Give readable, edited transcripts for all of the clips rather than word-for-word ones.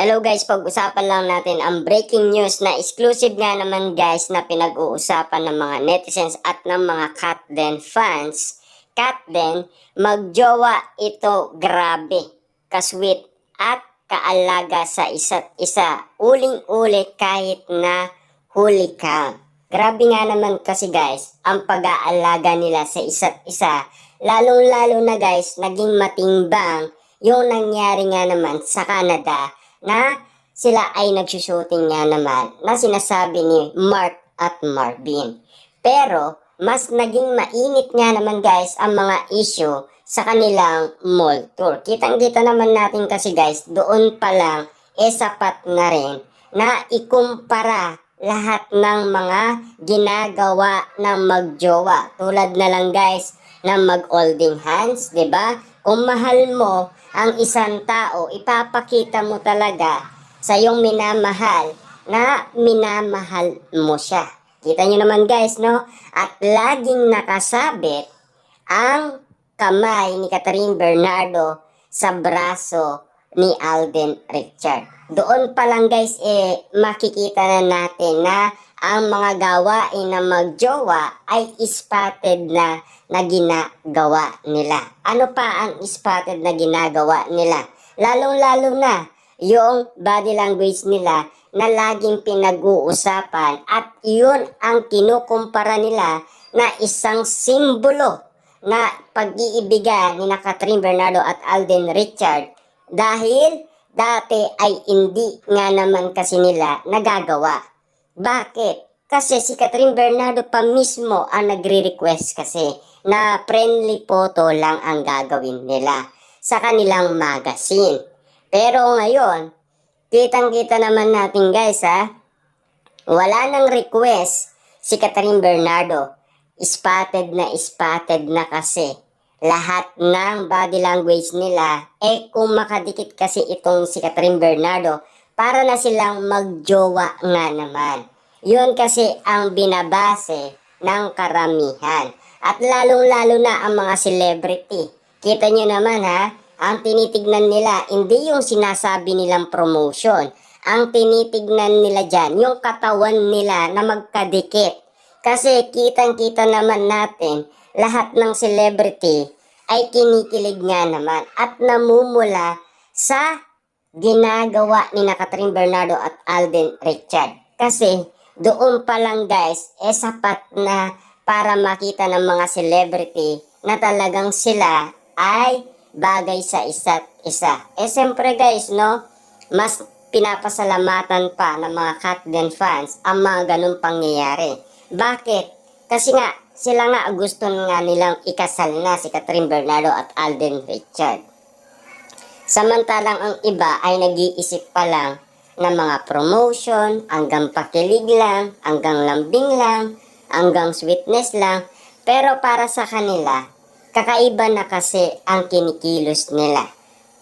Hello guys, pag-usapan lang natin ang breaking news na exclusive nga naman guys na pinag-uusapan ng mga netizens at ng mga Katden fans. Katden, magjowa ito, grabe, kasweet at kaalaga sa isa't isa. Uling-uli kahit na huli ka. Grabe nga naman kasi guys, ang pag-aalaga nila sa isa't isa. Lalong-lalo na guys, naging matimbang yung nangyari nga naman sa Canada na sila ay nagsushooting nga naman na sinasabi ni Mark at Marvin. Pero, mas naging mainit nga naman guys ang mga issue sa kanilang mall tour. Kitang-kita naman natin kasi guys, doon pa lang, sapat na rin na ikumpara lahat ng mga ginagawa ng magjowa. Tulad na lang guys, na mag-holding hands, 'di ba? Kung mahal mo ang isang tao, ipapakita mo talaga sa iyong minamahal na minamahal mo siya. Kita nyo naman guys, no? At laging nakasabit ang kamay ni Catherine Bernardo sa braso ni Alden Richard. Doon pa lang guys, makikita na natin na ang mga gawain na magjowa ay spotted na ginagawa nila. Ano pa ang spotted na ginagawa nila? Lalong-lalo na yung body language nila na laging pinag-uusapan at yun ang kinukumpara nila na isang simbolo na pag-iibigan ni Catherine Bernardo at Alden Richard dahil dati ay hindi nga naman kasi nila nagagawa. Bakit? Kasi si Catherine Bernardo pa mismo ang nagre-request kasi na friendly photo lang ang gagawin nila sa kanilang magazine. Pero ngayon, kitang-kita naman natin guys wala nang request si Catherine Bernardo. Spotted na kasi lahat ng body language nila. Kung makadikit kasi itong si Catherine Bernardo, para na silang magjowa nga naman. Yun kasi ang binabase ng karamihan. At lalong-lalo na ang mga celebrity. Kita nyo naman ang tinitignan nila, hindi yung sinasabi nilang promotion. Ang tinitignan nila dyan, yung katawan nila na magkadikit. Kasi kitang-kita naman natin, lahat ng celebrity ay kinikilig nga naman at namumula sa ginagawa ni Catherine Bernardo at Alden Richard. Kasi doon pa lang guys, sapat na para makita ng mga celebrity na talagang sila ay bagay sa isa't isa. Siyempre guys, no, mas pinapasalamatan pa ng mga Katden fans ang mga ganun pangyayari. Bakit? Kasi nga, sila nga gusto nga nilang ikasal na si Catherine Bernardo at Alden Richard. Samantalang ang iba ay nag-iisip pa lang ng mga promotion, hanggang pakilig lang, hanggang lambing lang, hanggang sweetness lang. Pero para sa kanila, kakaiba na kasi ang kinikilos nila.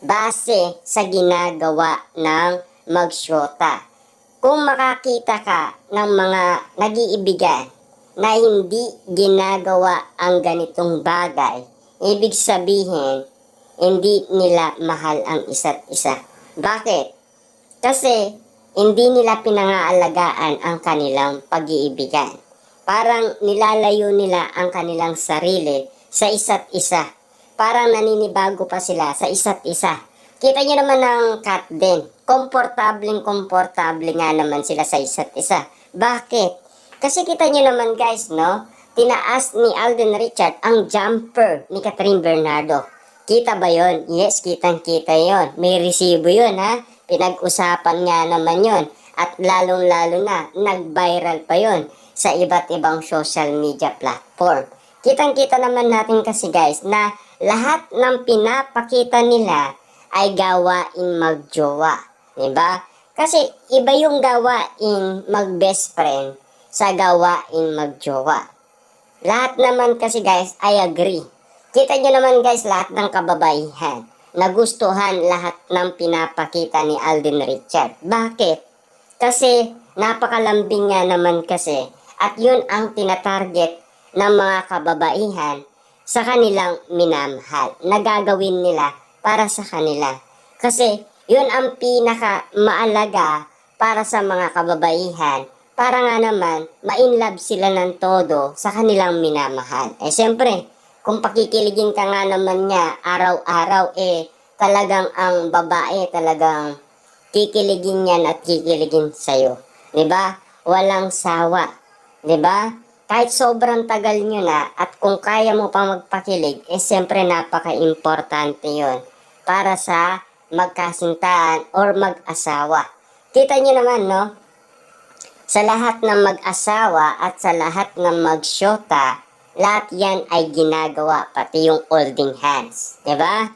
Base sa ginagawa ng magsyota. Kung makakita ka ng mga nag-iibigan na hindi ginagawa ang ganitong bagay, ibig sabihin, hindi nila mahal ang isa't isa. Bakit? Kasi hindi nila pinangaalagaan ang kanilang pag-iibigan. Parang nilalayo nila ang kanilang sarili sa isa't isa. Parang naninibago pa sila sa isa't isa. Kita nyo naman ng Katden. Komportableng nga naman sila sa isa't isa. Bakit? Kasi kita nyo naman guys, no? Tinaas ni Alden Richard ang jumper ni Catherine Bernardo. Kita ba yon? Yes, kitang-kita yon. May resibo yon Pinag-usapan nga naman yon. At lalong-lalo na, nag-viral pa yon sa iba't ibang social media platform. Kitang-kita naman natin kasi guys na lahat ng pinapakita nila ay gawain magjowa. Diba? Kasi iba yung gawain mag-best friend sa gawain magjowa. Lahat naman kasi guys ay agree. Kita nyo naman guys lahat ng kababaihan. Nagustuhan lahat ng pinapakita ni Alden Richard. Bakit? Kasi napakalambing nga naman kasi at yun ang tinatarget ng mga kababaihan sa kanilang minamahal. Nagagawin nila para sa kanila. Kasi Yun ang pinaka maalaga para sa mga kababaihan. Para nga naman, ma-inlove sila ng todo sa kanilang minamahal. Eh siyempre, kung pakikiligin ka nga naman niya araw-araw, talagang ang babae talagang kikiligin yan at kikiligin sa'yo. 'Di ba? Walang sawa. 'Di ba? Kahit sobrang tagal nyo na at kung kaya mo pang magpakilig, siyempre napaka-importante yon para sa magkasintahan or mag-asawa. Kita nyo naman, no? Sa lahat ng mag-asawa at sa lahat ng magsyota, lahat yan ay ginagawa, pati yung holding hands. 'Di ba?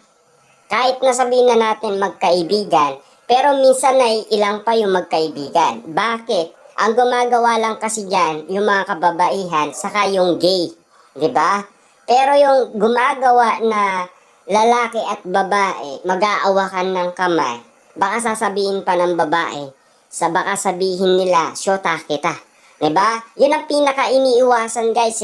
Kahit na sabihin na natin magkaibigan, pero minsan ay ilang pa yung magkaibigan. Bakit? Ang gumagawa lang kasi dyan, yung mga kababaihan, saka yung gay. 'Di ba? Pero yung gumagawa na lalaki at babae, mag-aawakan ng kamay, baka sasabihin pa ng babae, baka sabihin nila, syota kita. 'Di ba? Yun ang pinaka-iniiwasan guys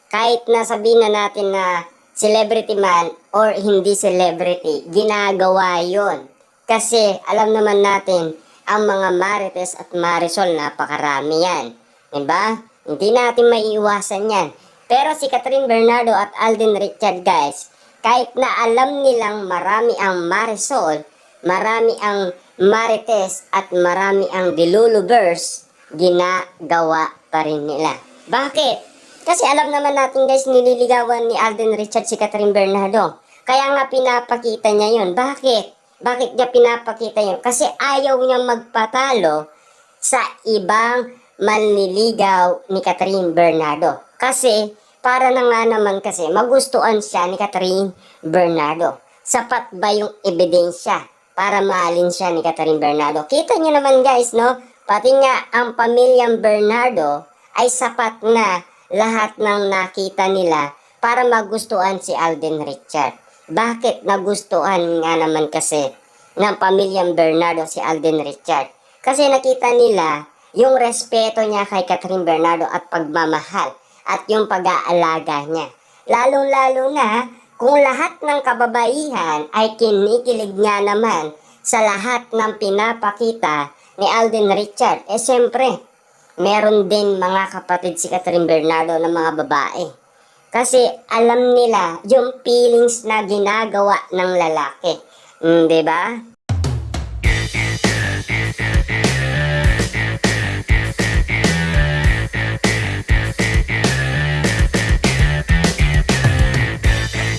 Kahit na sabihin na natin na celebrity man or hindi celebrity, ginagawa yon. Kasi alam naman natin, ang mga Marites at Marisol, napakarami yan. Diba? Hindi natin maiiwasan yan. Pero si Catherine Bernardo at Alden Richard guys, kahit na alam nilang marami ang Marisol, marami ang Marites at marami ang Delulubers, ginagawa pa rin nila. Bakit? Kasi alam naman natin guys, nililigawan ni Alden Richard si Catherine Bernardo. Kaya nga pinapakita niya yun. Bakit? Bakit niya pinapakita yun? Kasi ayaw niyang magpatalo sa ibang manliligaw ni Catherine Bernardo. Kasi para na nga naman kasi magustuhan siya ni Catherine Bernardo. Sapat ba yung ebidensya para mahalin siya ni Catherine Bernardo? Kita niyo naman guys, no? Pati nga ang pamilyang Bernardo ay sapat na lahat ng nakita nila para magustuhan si Alden Richard. Bakit nagustuhan nga naman kasi ng pamilyang Bernardo si Alden Richard? Kasi nakita nila yung respeto niya kay Catherine Bernardo at pagmamahal at yung pag-aalaga niya. Lalong-lalo na kung lahat ng kababaihan ay kinikilig nga naman sa lahat ng pinapakita ni Alden Richard. Siyempre, meron din mga kapatid si Catherine Bernardo ng mga babae. Kasi alam nila yung feelings na ginagawa ng lalaki. 'Di ba?